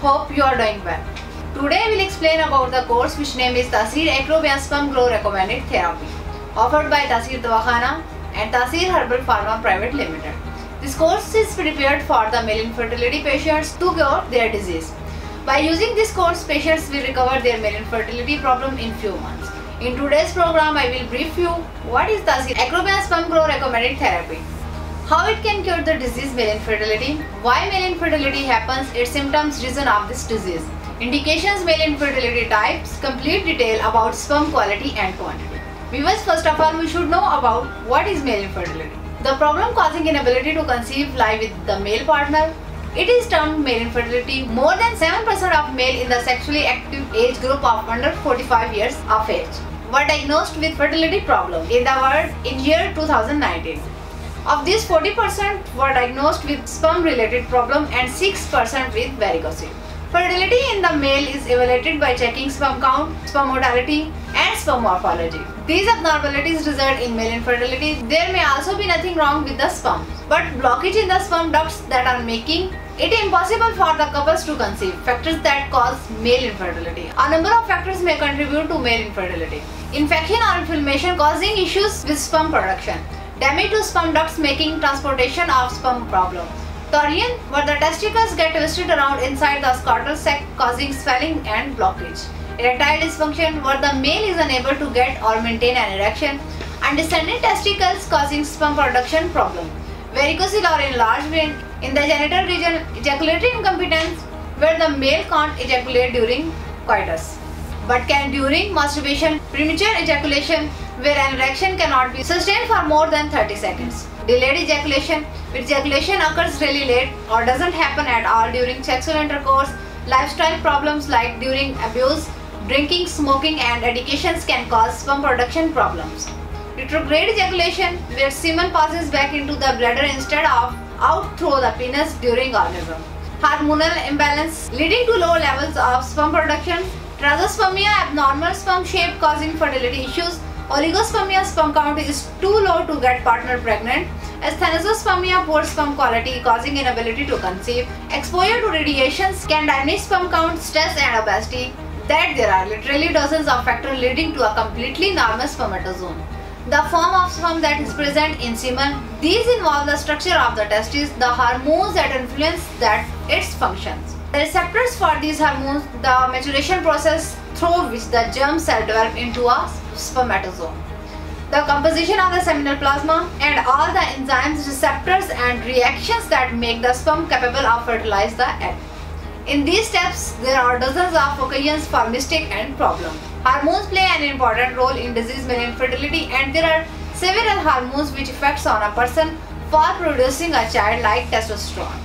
Hope you are doing well. Today we will explain about the course which name is Taseer Acrobian Sperm Grow Recommended Therapy, offered by Taseer Dawakhana and Taseer Herbal Pharma Private Limited. This course is prepared for the male infertility patients to cure their disease. By using this course, patients will recover their male infertility problem in few months. In today's program, I will brief you what is Taseer Acrobian Sperm Grow Recommended Therapy, how it can cure the disease male infertility, why male infertility happens, its symptoms, reason of this disease, indications, male infertility types, complete detail about sperm quality and quantity. Viewers, first of all, we should know about what is male infertility. The problem causing inability to conceive lie with the male partner. It is termed male infertility. More than 7% of male in the sexually active age group of under 45 years of age were diagnosed with fertility problem in the world in year 2019. Of these, 40% were diagnosed with sperm-related problem and 6% with varicose. Fertility in the male is evaluated by checking sperm count, sperm motility, and sperm morphology. These abnormalities result in male infertility. There may also be nothing wrong with the sperm, but blockage in the sperm ducts that are making it impossible for the couples to conceive. Factors that cause male infertility. A number of factors may contribute to male infertility. Infection or inflammation causing issues with sperm production. Damage to sperm ducts making transportation of sperm problem. Torsion, where the testicles get twisted around inside the scrotal sac causing swelling and blockage. Erectile dysfunction, where the male is unable to get or maintain an erection. And descending testicles causing sperm production problem. Varicocele or enlarged vein in the genital region. Ejaculatory incompetence, where the male can't ejaculate during coitus but can during masturbation. Premature ejaculation, where an erection cannot be sustained for more than 30 seconds. Delayed ejaculation, where ejaculation occurs really late or doesn't happen at all during sexual intercourse. Lifestyle problems like during abuse, drinking, smoking, and addictions can cause sperm production problems. Retrograde ejaculation, where semen passes back into the bladder instead of out through the penis during orgasm. Hormonal imbalance leading to low levels of sperm production. Trisomia, abnormal sperm shape causing fertility issues. Oligospermia, sperm count is too low to get partner pregnant. Asthenospermia, poor sperm quality causing inability to conceive. Exposure to radiations can diminish sperm count. Stress and obesity. That there are literally dozens of factors leading to a completely normal spermatozoon. The form of sperm that is present in semen. These involve the structure of the testes, the hormones that influence its functions. The receptors for these hormones, the maturation process through which the germ cell develop into a spermatozoon, the composition of the seminal plasma, and all the enzymes, receptors, and reactions that make the sperm capable of fertilize the egg. In these steps, there are dozens of occasions for mistake and problem. Hormones play an important role in disease male infertility, and there are several hormones which affects on a person for producing a child, like testosterone.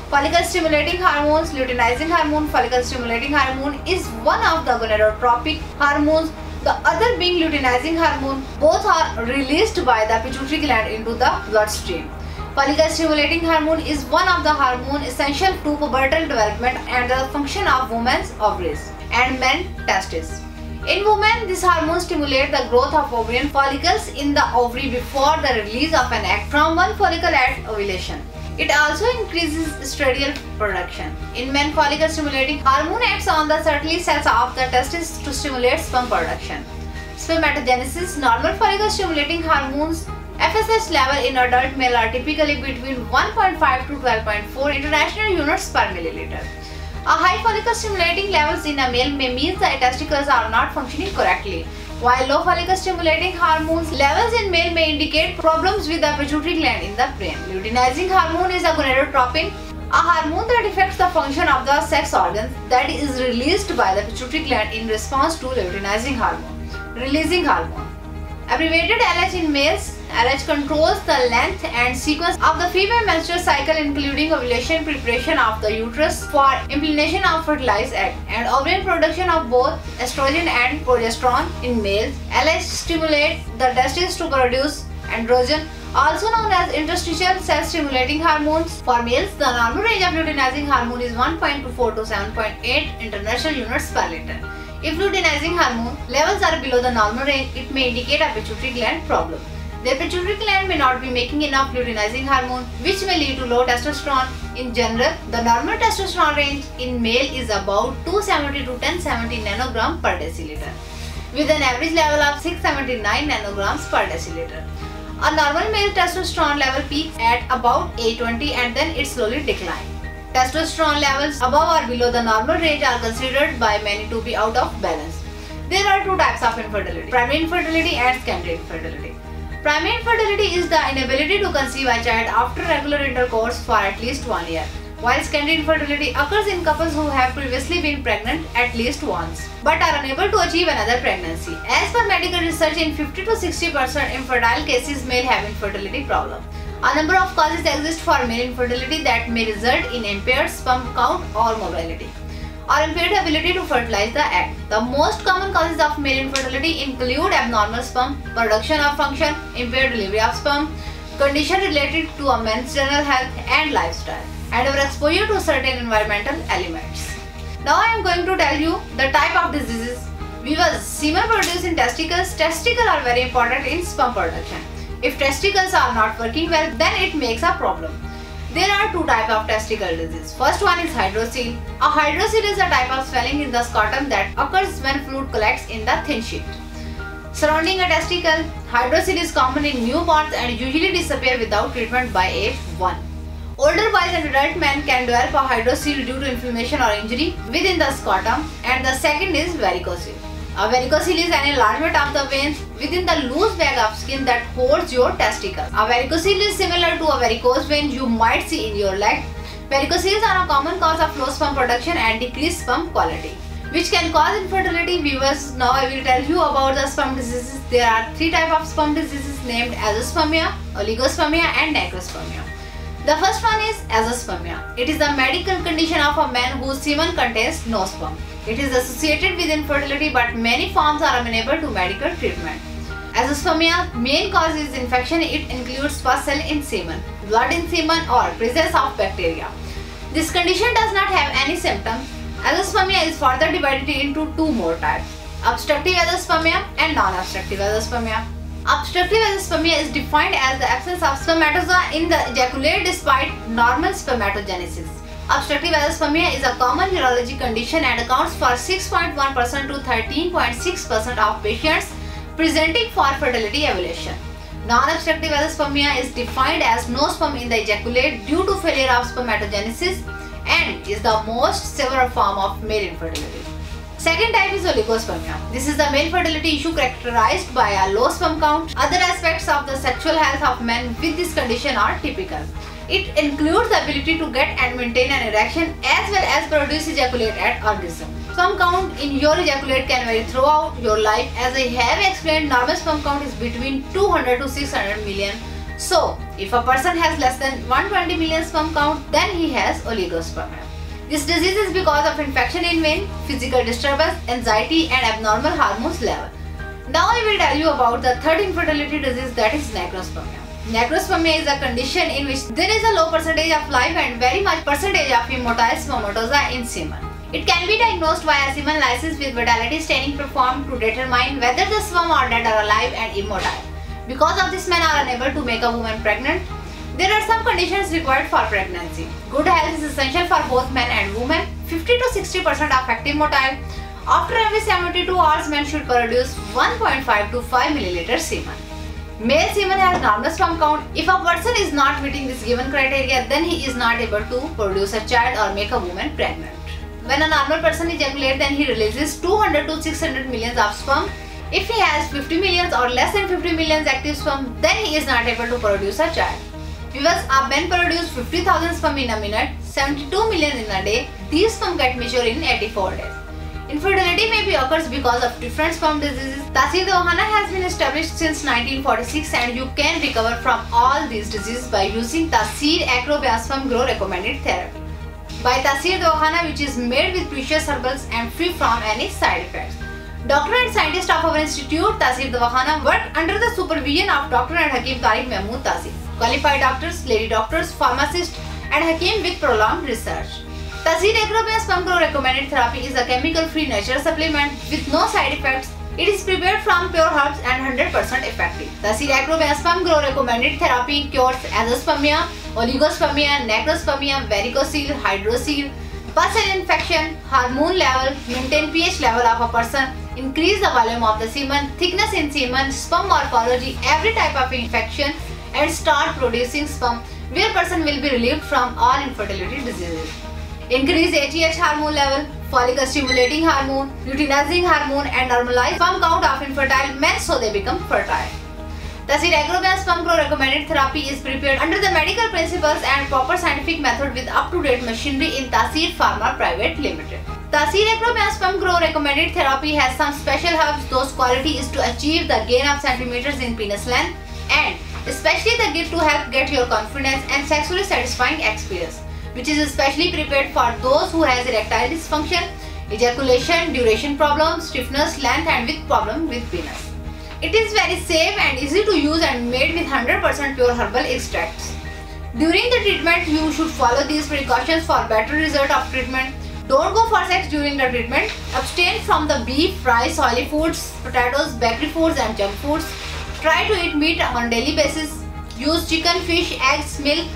Follicle stimulating hormones, luteinizing hormone. Follicle stimulating hormone is one of the gonadotropic hormones, the other being luteinizing hormone. Both are released by the pituitary gland into the bloodstream. Follicle stimulating hormone is one of the hormones essential to pubertal development and the function of women's ovaries and men testes. In women, this hormone stimulates the growth of ovarian follicles in the ovary before the release of an egg from one follicle at ovulation. It also increases estradiol production. In men, follicle stimulating hormone acts on the Sertoli cells of the testes to stimulate sperm production. Spermatogenesis. Normal follicle stimulating hormones FSH level in adult male are typically between 1.5 to 12.4 international units per milliliter. A high follicle stimulating levels in a male may mean the testicles are not functioning correctly, while low follicle stimulating hormones levels in male may indicate problems with the pituitary gland in the brain. Luteinizing hormone is a gonadotropin, a hormone that affects the function of the sex organs that is released by the pituitary gland in response to luteinizing hormone. Releasing hormone. Abbreviated LH in males. LH controls the length and sequence of the female menstrual cycle, including ovulation, preparation of the uterus for implantation of fertilized egg, and ovarian production of both estrogen and progesterone in males. LH stimulates the testes to produce androgen, also known as interstitial cell stimulating hormones. For males, the normal range of luteinizing hormone is 1.24 to 7.8 international units per liter. If luteinizing hormone levels are below the normal range, it may indicate a pituitary gland problem. Their pituitary gland may not be making enough luteinizing hormone, which may lead to low testosterone. In general, the normal testosterone range in male is about 270 to 1070 nanogram per deciliter, with an average level of 679 nanograms per deciliter. A normal male testosterone level peaks at about 820 and then it slowly declines. Testosterone levels above or below the normal range are considered by many to be out of balance. There are two types of infertility: primary infertility and secondary infertility. Primary infertility is the inability to conceive a child after regular intercourse for at least 1 year, while secondary infertility occurs in couples who have previously been pregnant at least once but are unable to achieve another pregnancy. As per medical research, in 50 to 60% infertile cases, male have infertility problem. A number of causes exist for male infertility that may result in impaired sperm count or mobility, or impaired ability to fertilize the egg. The most common causes of male infertility include abnormal sperm production or function, impaired delivery of sperm, condition related to a man's general health and lifestyle, and overexposure to certain environmental elements. Now I am going to tell you the type of diseases. Viewers, semen produced in testicles. Testicles are very important in sperm production. If testicles are not working well, then it makes a problem. There are two types of testicle disease. First one is hydrocele. A hydrocele is a type of swelling in the scrotum that occurs when fluid collects in the thin sheet surrounding a testicle. Hydrocele is common in newborns and usually disappear without treatment by age 1. Older boys and adult men can develop a hydrocele due to inflammation or injury within the scrotum, and the second is varicocele. A varicocele is an enlargement of the veins within the loose bag of skin that holds your testicles. A varicocele is similar to a varicose vein you might see in your leg. Varicoceles are a common cause of low sperm production and decreased sperm quality, which can cause infertility. Viewers, now I will tell you about the sperm diseases. There are three types of sperm diseases named azoospermia, oligospermia and necrospermia. The first one is azoospermia. It is a medical condition of a man whose semen contains no sperm. It is associated with infertility, but many forms are amenable to medical treatment. Azoospermia's main cause is infection. It includes pus cell in semen, blood in semen, or presence of bacteria. This condition does not have any symptoms. Azoospermia is further divided into two more types: obstructive azoospermia and non-obstructive azoospermia. Obstructive azoospermia is defined as the absence of spermatozoa in the ejaculate despite normal spermatogenesis. Obstructive azoospermia is a common urology condition and accounts for 6.1% to 13.6% of patients presenting for fertility evaluation. Non-obstructive azoospermia is defined as no sperm in the ejaculate due to failure of spermatogenesis and is the most severe form of male infertility. Second type is oligospermia. This is the male fertility issue characterized by a low sperm count. Other aspects of the sexual health of men with this condition are typical. It includes the ability to get and maintain an erection as well as produce ejaculate at orgasm. Sperm count in your ejaculate can vary throughout your life. As I have explained, normal sperm count is between 200 to 600 million. So, if a person has less than 120 million sperm count, then he has oligospermia. This disease is because of infection in vein, physical disturbance, anxiety and abnormal hormones level. Now I will tell you about the third infertility disease, that is necrospermia. Necrospermia is a condition in which there is a low percentage of live and very much percentage of immotile spermatozoa in semen. It can be diagnosed via semen lysis with vitality staining performed to determine whether the sperm are dead or alive and immotile. Because of this, men are unable to make a woman pregnant. There are some conditions required for pregnancy. Good health is essential for both men and women. 50 to 60% of active motile. After every 72 hours, men should produce 1.5 to 5 milliliter semen. Male semen has normal sperm count. If a person is not meeting this given criteria, then he is not able to produce a child or make a woman pregnant. When a normal person ejaculates, then he releases 200 to 600 millions of sperm. If he has 50 millions or less than 50 millions active sperm, then he is not able to produce a child. Viewers, a man produces 50,000 sperm in a minute, 72 million in a day. These sperm get mature in 84 days. Infertility may be occurs because of different sperm diseases. Taseer Deoghana has been established since 1946 and you can recover from all these diseases by using Taseer Acrobiosperm Grow recommended therapy by Taseer Deoghana, which is made with precious herbals and free from any side effects. Doctor and scientist of our institute, Taseer Deoghana, work under the supervision of Dr. and Hakim Tariq Mahmood Taseer, qualified doctors, lady doctors, pharmacists and Hakim with prolonged research. Taseer Acrobiosperm Grow recommended therapy is a chemical-free natural supplement with no side effects It is prepared from pure herbs and 100% effective. Taseer Acrobiosperm Grow recommended therapy cures azoospermia, oligospermia, necrospermia, varicocele, hydrocele, pus and infection, hormone level, maintain pH level of a person, increase the volume of the semen, thickness in semen, sperm morphology, every type of infection, and start producing sperm, where person will be relieved from all infertility diseases. Increase ATH hormone level, follicle stimulating hormone, luteinizing hormone, and normalize sperm count of infertile men so they become fertile. Taseer Acrobiosperm Grow recommended therapy is prepared under the medical principles and proper scientific method with up-to-date machinery in Taseer Pharma Private Limited. Taseer Acrobiosperm Grow recommended therapy has some special herbs whose quality is to achieve the gain of centimeters in penis length and especially the gift to help get your confidence and sexually satisfying experience, which is especially prepared for those who has erectile dysfunction, ejaculation, duration problems, stiffness, length, and with problem with penis. It is very safe and easy to use and made with 100% pure herbal extracts. During the treatment, you should follow these precautions for better result of treatment. Don't go for sex during the treatment. Abstain from the beef, rice, oily foods, potatoes, bakery foods, and junk foods. Try to eat meat on daily basis. Use chicken, fish, eggs, milk,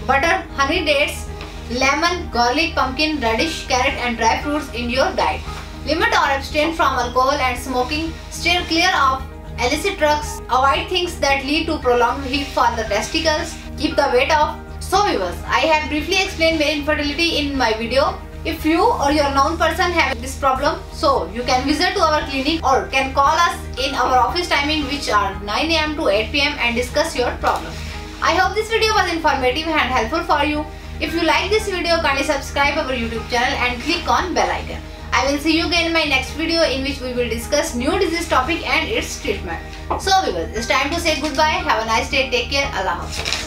butter, honey, dates, lemon, garlic, pumpkin, radish, carrot, and dry fruits in your diet. Limit or abstain from alcohol and smoking. Steer clear of illicit drugs. Avoid things that lead to prolonged heat for the testicles. Keep the weight off. So viewers, I have briefly explained male infertility in my video. If you or your known person have this problem, so you can visit to our clinic or can call us in our office timing, which are 9 AM to 8 PM, and discuss your problem. I hope this video was informative and helpful for you. If you like this video, kindly subscribe our YouTube channel and click on bell icon. I will see you again in my next video in which we will discuss new disease topic and its treatment. So viewers, it's time to say goodbye. Have a nice day. Take care. Allah Hafiz.